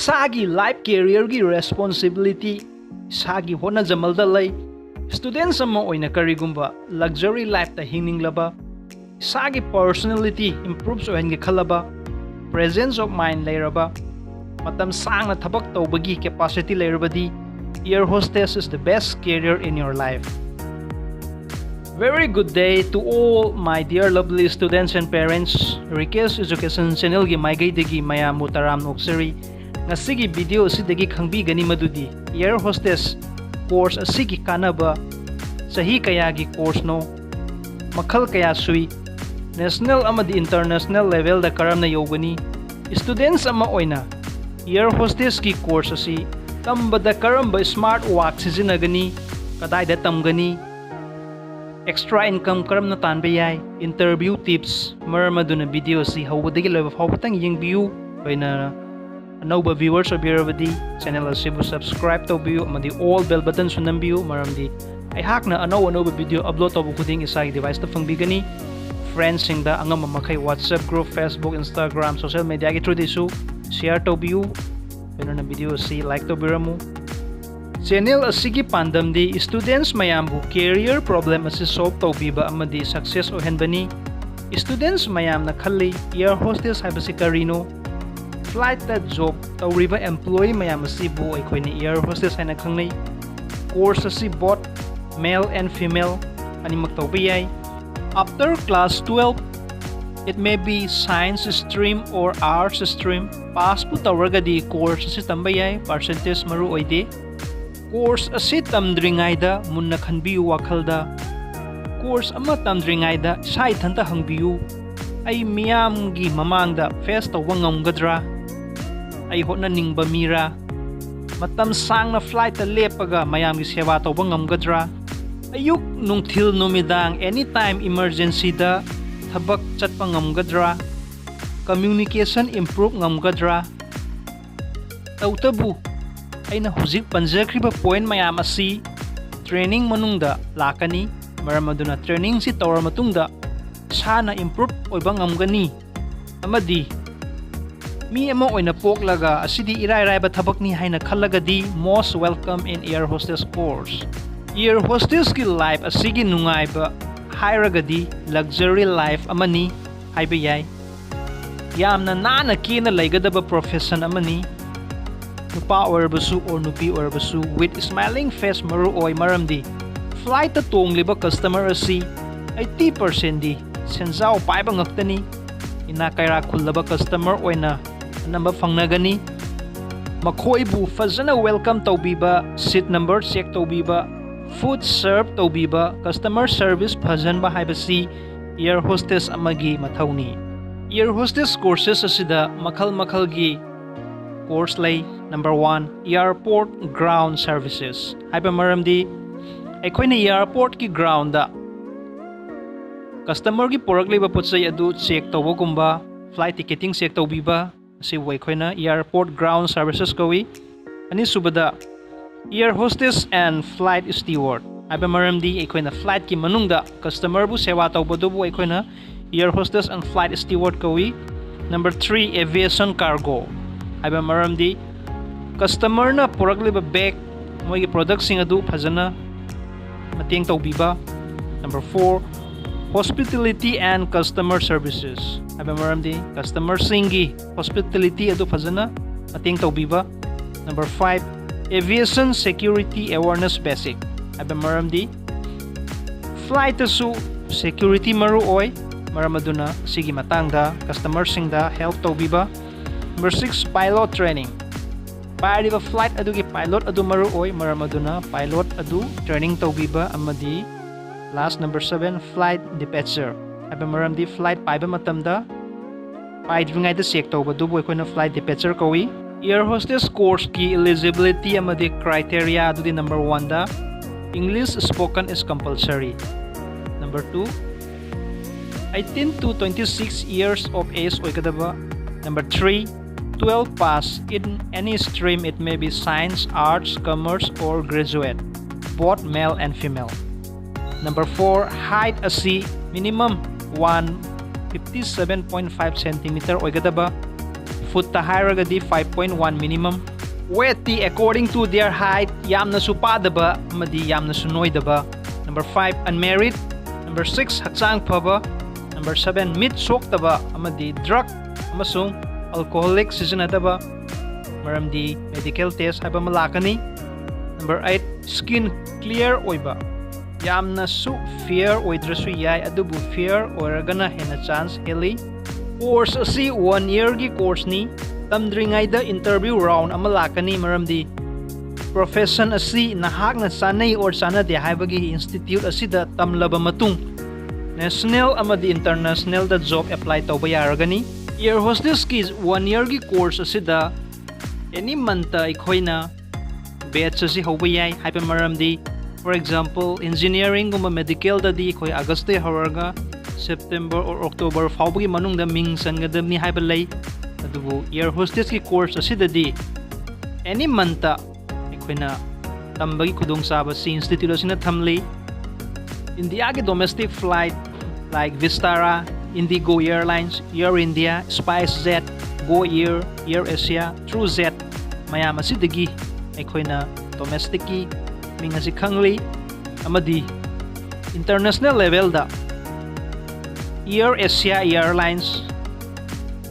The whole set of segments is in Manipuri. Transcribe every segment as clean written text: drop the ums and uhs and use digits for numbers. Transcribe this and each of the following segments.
Isagi life career gi responsibility isagi hona jamalda lay students ama oina karigumba luxury life ta hingninglaba isagi personality improves ohengi khalaba presence of mind layraba matam sangna thabak tawbagi capacity layrabadi air hostess is the best career in your life. Very good day to all my dear lovely students and parents. RIKESH education channel gi maigay mayam taram noksari ngasigi video asidagi fangbigani madudi air hostess course asigi kanaba chahi kayagi course no makhal kaya sui national amadi international level da karamna yogani students ama oina air hostess ki course asi tambada karamba smart work sizinagani kadaida tamgani extra income karamna tanba yai interview tips maramaduna video si hawdagi loba fawtang yengbiu oina anauba viewers obirabadi channel asibu subscribe tawbiu amadi all bell button sunambiu maramdi ai hakna anauba video upload tabu khuding isai device ta fangbigani friends singda angam makai WhatsApp group Facebook Instagram social media gi through disu share tawbiu na video si like tawbiramu channel asigi pandamdi students mayambu career problem asi solve tawbiba amadi success ohenbani students mayam na khalli air hostess haibasi karino flight that job tawriba employee mayam asibu aikoini air hostess haina khangnai course asi both male and female animak tawbiyai after class 12 it may be science stream or arts stream pass pu tawragadi course asi tambayai percentage maru oide course asi tamdringaida munna khanbiu wakhalda course ama tamdringaida sai thanta hangbiu ai miyam gi mamangda face tawba ngamgadra ai hotna ningba mira matam sangna flight ta lepaga mayam gi sewa tawba ngamgadra ayuk nungthil numidang anytime emergency da thabak chatpa ngamgadra communication improve ngamgadra tawtabu aina huzik panjakriba point mayam asi training manungda lakani maramaduna training si tawar matungda sana improve oiba ngamgani amadi mi ama oina poklaga asidi irai ba thabakni haina khallagadi most welcome in air hostess course air hostess ki life asigi nungaiba hairagadi luxury life amani haiba yai yamna nana kina laigadaba profession amani nupa oirabasu or nupi oirabasu with smiling face maru oi maramdi flight ta tongliba customer asi 80% di senjao paiba ngaktani ina kaira khullaba customer oina number fangnagani makhoibu fazana welcome tawbiba seat number check tawbiba food serve tawbiba customer service phajanba haibasi air hostess amagi mathauni air hostess courses asida makhal gi course lay number 1 airport ground services haiba maramdi aikoina airport ki ground da customer gi porakleba potsai adu check tawbagumba flight ticketing check tawbiba asi waikoina airport ground services kowi ani subada air hostess and flight steward haiba maramdi aikoina flight ki manungda customer bu sewa tawbadu bu aikoina air hostess and flight steward kowi number 3 aviation cargo haiba maramdi customer na porakleba bag moigi product sing adu phajana mateng tawbiba number 4 hospitality and customer services haiba maramdi customer singi hospitality adu phajana mateng tawbiba number 5 aviation security awareness basic haiba maramdi flight asu security maru oi maramaduna sigi matangda customer singda help tawbiba number 6 pilot training Pariba flight adu gi pilot adu maru oi maramaduna pilot adu training tawbiba amadi last number 7 flight departure haiba maramdi flight paiba matamda paidringai da check tawba du boi koina flight departure kowi air hostess course ki eligibility amadi criteria adu di number 1 da English spoken is compulsory number 2 18 to 26 years of age oikadaba number 3 12 pass in any stream, it may be science, arts, commerce or graduate, both male and female. Number 4 height asi minimum 157.5 cm oigadaba foot ta hairagadi 5.1 minimum. Weight ti according to their height yamna su padaba amadi yamna su noidaba. Number 5 unmarried. Number 6 haksang phaba. Number 7 mid soktaba amadi drug amasung alcoholic sizinadaba maramdi medical test haiba malakani. Number 8 skin clear oiba. Yamna su fair oidrasu yai adubu fair oiragana hena chance heli. Course asi 1 year gi course ni tamdringay da interview round ama lakani maramdi profession asi nahak na sanay or sanade haibagi institute asida tamlaba matung national amadi international da job apply tawba yaragani. Air hostess ki 1 year gi course asida any month ikhoina batch asi hawba yai haiba maramdi for example engineering guma medical da di khoi August hawraga September or October fawbagi manung da ming sangadamni haiba lay adubu air hostess ki course asida di any month ikhoina tambagi kudong saba si institute asina thamli. India ki domestic flight like Vistara, Indigo Airlines, Air India, SpiceJet, Go Air, Air Asia, TrueJet mayam asidagi ikhoina domestic ki ming asi khangli amadi international level da Air Asia Airlines,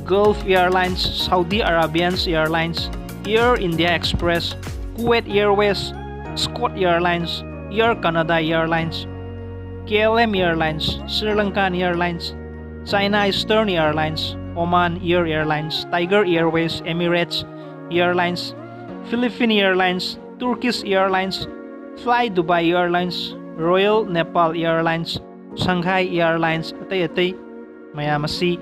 Gulf Airlines, Saudi Arabian Airlines, Air India Express, Kuwait Airways, Scott Airlines, Air Canada Airlines, KLM Airlines, Sri Lankan Airlines, China Eastern Airlines, Oman Air Airlines, Tiger Airways, Emirates Airlines, Philippine Airlines, Turkish Airlines, Fly Dubai Airlines, Royal Nepal Airlines, Shanghai Airlines, atay mayam asi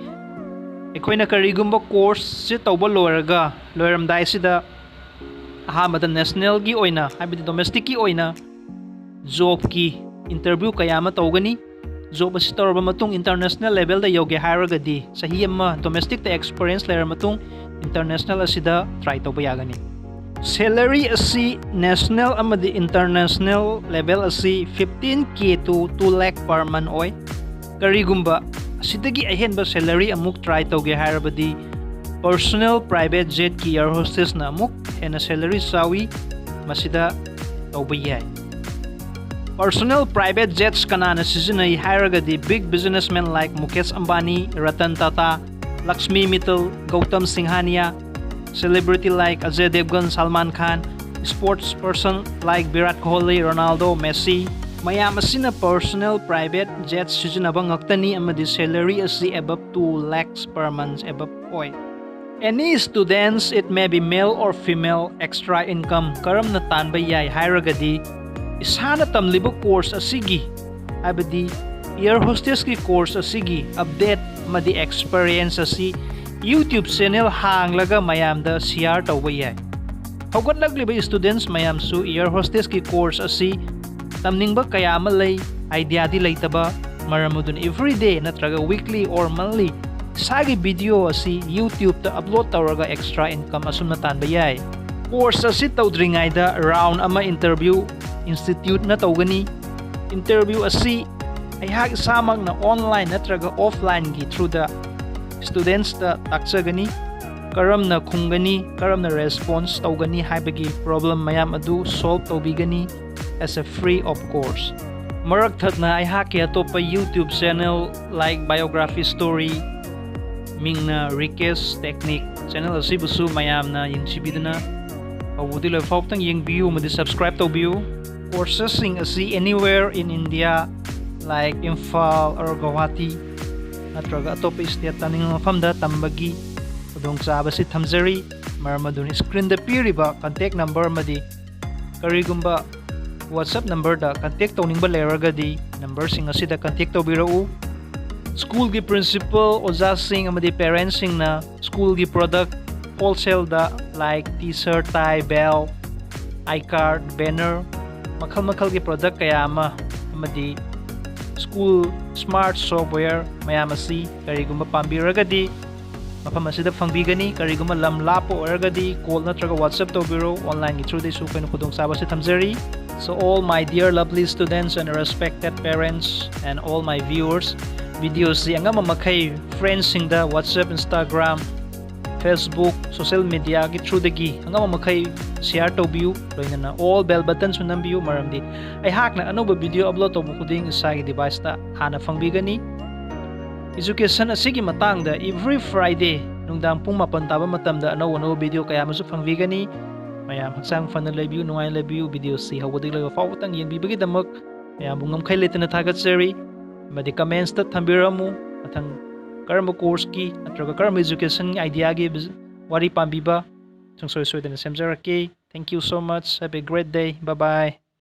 ikhoina karigumba course si tawba loiraga loiramdai sida ahamada national gi oina habidi domestic ki oina job ki interview kayama tawgani. Job asi tawraba matung international level da yoge hairagadi chahi amma domestic ta experience lair matung international asida try tawba yagani. Salary asi national amadi international level asi 15k to 2 lakh per month oy. Karigumba asidagi ahenba salary amuk try tawge hairabadi personal private jet ki air hostess na amuk hena salary sawi masida tawba yai. Personal private jets kanana sizinay hairagadi big businessmen like Mukesh Ambani, Ratan Tata, Lakshmi Mittal, Gautam Singhania, celebrity like Ajay Devgan, Salman Khan, sports person like Virat Kohli, Ronaldo, Messi mayam asina personal private jets sizinaba ngaktani amadi salary asi above 2 lakhs per month above oy. Any students, it may be male or female, extra income karam na tanba yai hairagadi isana tamlibo course asigi abadi air hostess ki course asigi update madi experience asi YouTube channel hanglaga mayam da share tawba yai. Hawgatlagliba students mayam su air hostess ki course asi tamningba kaya malay idea di laytaba maramudun everyday natraga weekly or monthly sagi video asi YouTube ta upload tawraga extra income asum na tanba yai. Course asi tawdringay da round ama interview institute na tawgani. Interview asi ay hag samag na online natraga offline gi through the students ta taksagani karam na khungani karam na response tawgani haibagi problem mayam adu solve tawbigani as a free of course. Marak thatna ay haki atopa YouTube channel like biography story ming na RIKESH technique channel asi busu mayam na yung sibidana awudi lo fauptang yung view madi subscribe tawbiyo. Courses sing asi anywhere in India like Imphal or Guwahati natraga atopa state taning mafamda tambagi udong saba si thamzari marmadun screen da piriba contact number madi karigumba WhatsApp number da contact tawning ba leragadi number sing asi da contact tawbirao. School gi principal oja sing amadi parents sing na school gi product wholesale da like t-shirt, tie, bell, iCard, banner makal gi product kaya amadi school smart software mayamasi kariguma pambiragadi mapamasida fangbigani kariguma lamlapo oragadi call natraga WhatsApp to bureau online gi through the sukan kudong saba si thamzari. So all my dear lovely students and respected parents and all my viewers videos si anga mamakay friends sing da WhatsApp, Instagram Facebook social media gi through dagi angama makai share tobiu loinana all bell button su nambiu maramdi ai hakna anoba video upload tobu khuding isagi device ta hana fangbigani education asigi matangda every Friday nungdang pung 8 taba matamda ano video kaya masu fangbigani mayam haksang fana lebiu nungai lebiu video si hawadi laga fawtang yengbibagi damak mayam bungam khai letana thagatsari madi comments ta thambiramu mathang karma course ki natraga karma education idea gi wari pambiba sungsoi soidana semjarake. Thank you so much. Have a great day. Bye bye.